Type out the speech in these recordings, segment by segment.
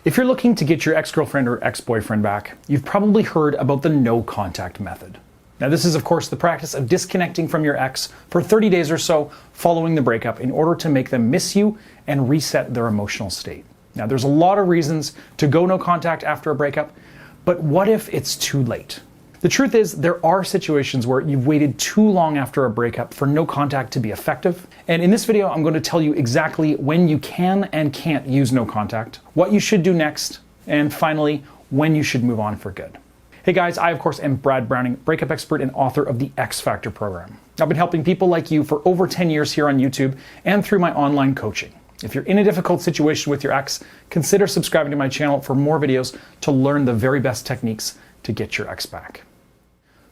If you're looking to get your ex-girlfriend or ex-boyfriend back, you've probably heard about the no contact method. Now, this is, of course, the practice of disconnecting from your ex for 30 days or so following the breakup in order to make them miss you and reset their emotional state. Now, there's a lot of reasons to go no contact after a breakup, but what if it's too late? The truth is, there are situations where you've waited too long after a breakup for no contact to be effective. And in this video, I'm going to tell you exactly when you can and can't use no contact, what you should do next, and finally, when you should move on for good. Hey guys, I of course am Brad Browning, breakup expert and author of the X Factor program. I've been helping people like you for over 10 years here on YouTube and through my online coaching. If you're in a difficult situation with your ex, consider subscribing to my channel for more videos to learn the very best techniques to get your ex back.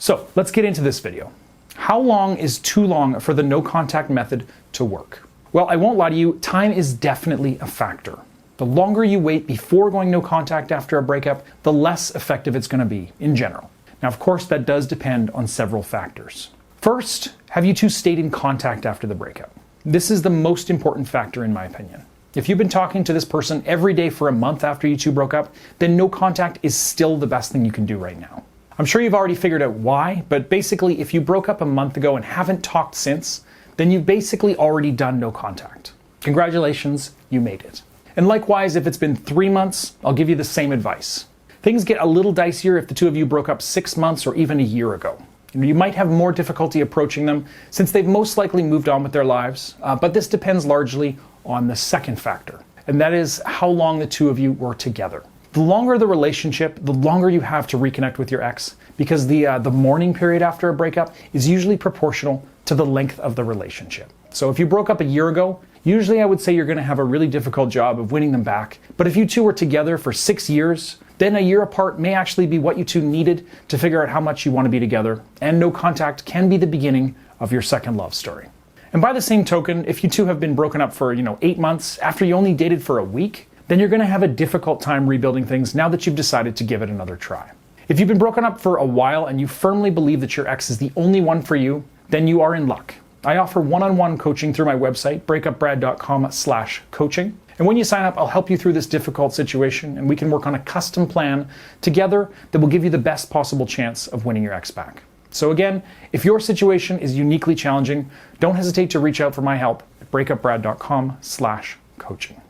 So let's get into this video. How long is too long for the no contact method to work? Well, I won't lie to you, time is definitely a factor. The longer you wait before going no contact after a breakup, the less effective it's going to be in general. Now, of course, that does depend on several factors. First, have you two stayed in contact after the breakup? This is the most important factor in my opinion. If you've been talking to this person every day for a month after you two broke up, then no contact is still the best thing you can do right now. I'm sure you've already figured out why, but basically if you broke up a month ago and haven't talked since, then you've basically already done no contact. Congratulations, you made it. And likewise, if it's been 3 months, I'll give you the same advice. Things get a little dicier if the two of you broke up 6 months or even a year ago. You might have more difficulty approaching them since they've most likely moved on with their lives, but this depends largely on the second factor, and that is how long the two of you were together. The longer the relationship, the longer you have to reconnect with your ex, because the mourning period after a breakup is usually proportional to the length of the relationship. So if you broke up a year ago, usually I would say you're going to have a really difficult job of winning them back. But if you two were together for 6 years, then a year apart may actually be what you two needed to figure out how much you want to be together, and no contact can be the beginning of your second love story. And by the same token, if you two have been broken up for 8 months after you only dated for a week, then you're going to have a difficult time rebuilding things now that you've decided to give it another try. If you've been broken up for a while and you firmly believe that your ex is the only one for you, then you are in luck. I offer one-on-one coaching through my website, breakupbrad.com/coaching. And when you sign up, I'll help you through this difficult situation and we can work on a custom plan together that will give you the best possible chance of winning your ex back. So again, if your situation is uniquely challenging, don't hesitate to reach out for my help at breakupbrad.com/coaching.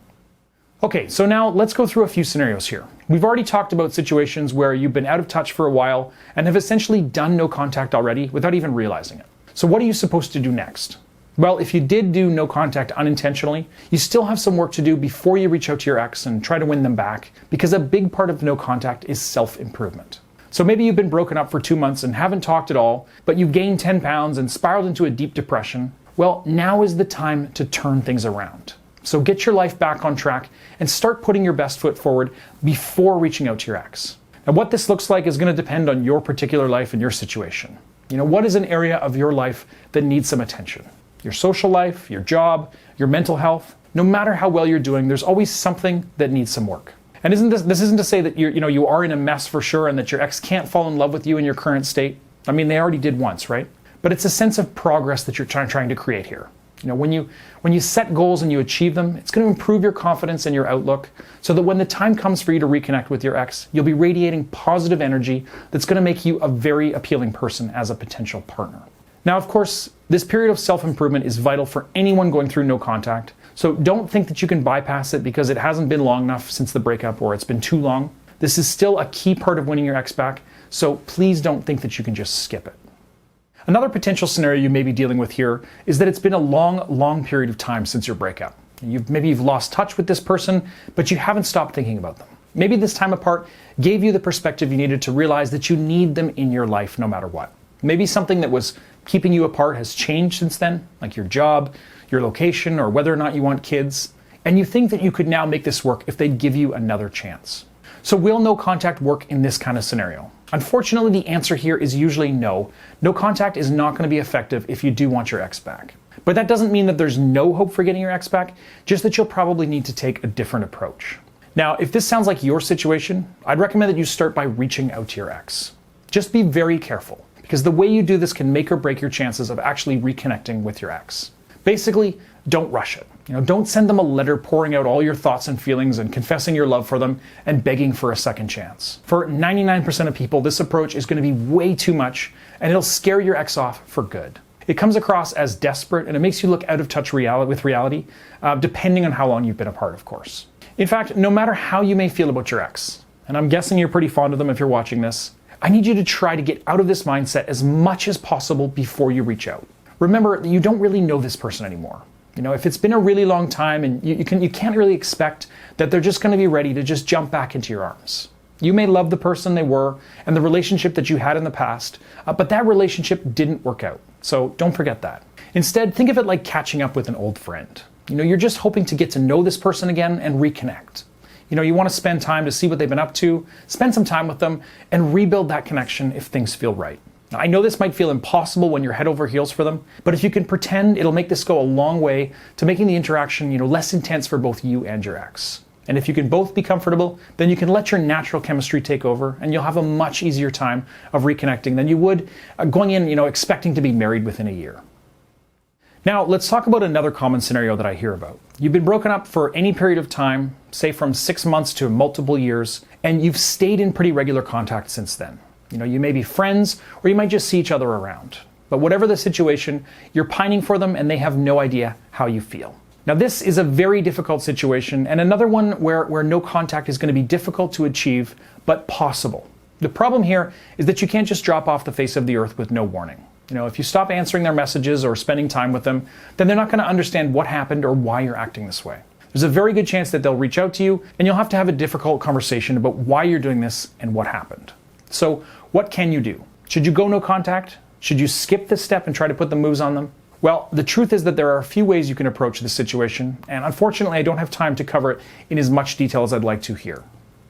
Okay, so now let's go through a few scenarios here. We've already talked about situations where you've been out of touch for a while and have essentially done no contact already without even realizing it. So what are you supposed to do next? Well, if you did do no contact unintentionally, you still have some work to do before you reach out to your ex and try to win them back, because a big part of no contact is self-improvement. So maybe you've been broken up for 2 months and haven't talked at all, but you've gained 10 pounds and spiraled into a deep depression. Well, now is the time to turn things around. So get your life back on track and start putting your best foot forward before reaching out to your ex. Now, what this looks like is going to depend on your particular life and your situation. What is an area of your life that needs some attention? Your social life, your job, your mental health. No matter how well you're doing, there's always something that needs some work. And this isn't to say that you are in a mess for sure and that your ex can't fall in love with you in your current state. I mean, they already did once, right? But it's a sense of progress that you're trying to create here. When you set goals and you achieve them, it's going to improve your confidence and your outlook so that when the time comes for you to reconnect with your ex, you'll be radiating positive energy that's going to make you a very appealing person as a potential partner. Now, of course, this period of self-improvement is vital for anyone going through no contact. So don't think that you can bypass it because it hasn't been long enough since the breakup or it's been too long. This is still a key part of winning your ex back, so please don't think that you can just skip it. Another potential scenario you may be dealing with here is that it's been a long period of time since your breakup. Maybe you've lost touch with this person, but you haven't stopped thinking about them. Maybe this time apart gave you the perspective you needed to realize that you need them in your life no matter what. Maybe something that was keeping you apart has changed since then, like your job, your location, or whether or not you want kids. And you think that you could now make this work if they'd give you another chance. So will no contact work in this kind of scenario? Unfortunately, the answer here is usually no. No contact is not going to be effective if you do want your ex back. But that doesn't mean that there's no hope for getting your ex back, just that you'll probably need to take a different approach. Now, if this sounds like your situation, I'd recommend that you start by reaching out to your ex. Just be very careful, because the way you do this can make or break your chances of actually reconnecting with your ex. Basically, don't rush it. Don't send them a letter pouring out all your thoughts and feelings and confessing your love for them and begging for a second chance. For 99% of people, this approach is going to be way too much, and it'll scare your ex off for good. It comes across as desperate, and it makes you look out of touch with reality, depending on how long you've been apart, of course. In fact, no matter how you may feel about your ex, and I'm guessing you're pretty fond of them if you're watching this, I need you to try to get out of this mindset as much as possible before you reach out. Remember that you don't really know this person anymore. If it's been a really long time, and you can't really expect that they're just going to be ready to just jump back into your arms. You may love the person they were and the relationship that you had in the past, but that relationship didn't work out. So don't forget that. Instead, think of it like catching up with an old friend. You're just hoping to get to know this person again and reconnect. You want to spend time to see what they've been up to, spend some time with them, and rebuild that connection if things feel right. Now, I know this might feel impossible when you're head over heels for them, but if you can pretend, it'll make this go a long way to making the interaction, less intense for both you and your ex. And if you can both be comfortable, then you can let your natural chemistry take over, and you'll have a much easier time of reconnecting than you would going in, expecting to be married within a year. Now, let's talk about another common scenario that I hear about. You've been broken up for any period of time, say from 6 months to multiple years, and you've stayed in pretty regular contact since then. You may be friends, or you might just see each other around. But whatever the situation, you're pining for them and they have no idea how you feel. Now, this is a very difficult situation, and another one where no contact is going to be difficult to achieve, but possible. The problem here is that you can't just drop off the face of the earth with no warning. If you stop answering their messages or spending time with them, then they're not going to understand what happened or why you're acting this way. There's a very good chance that they'll reach out to you, and you'll have to have a difficult conversation about why you're doing this and what happened. So, what can you do? Should you go no contact? Should you skip this step and try to put the moves on them? Well, the truth is that there are a few ways you can approach this situation, and unfortunately I don't have time to cover it in as much detail as I'd like to here.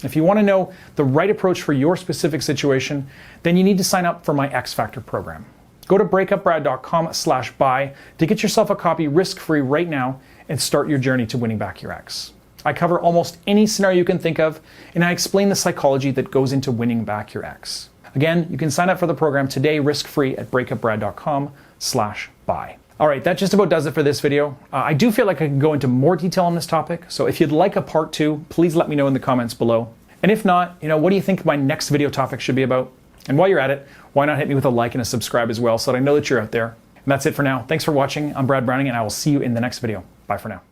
If you want to know the right approach for your specific situation, then you need to sign up for my X Factor program. Go to breakupbrad.com/buy to get yourself a copy risk-free right now and start your journey to winning back your ex. I cover almost any scenario you can think of, and I explain the psychology that goes into winning back your ex. Again, you can sign up for the program today risk-free at breakupbrad.com/buy. All right, that just about does it for this video. I do feel like I can go into more detail on this topic, so if you'd like a part 2, please let me know in the comments below. And if not, what do you think my next video topic should be about? And while you're at it, why not hit me with a like and a subscribe as well so that I know that you're out there. And that's it for now. Thanks for watching. I'm Brad Browning, and I will see you in the next video. Bye for now.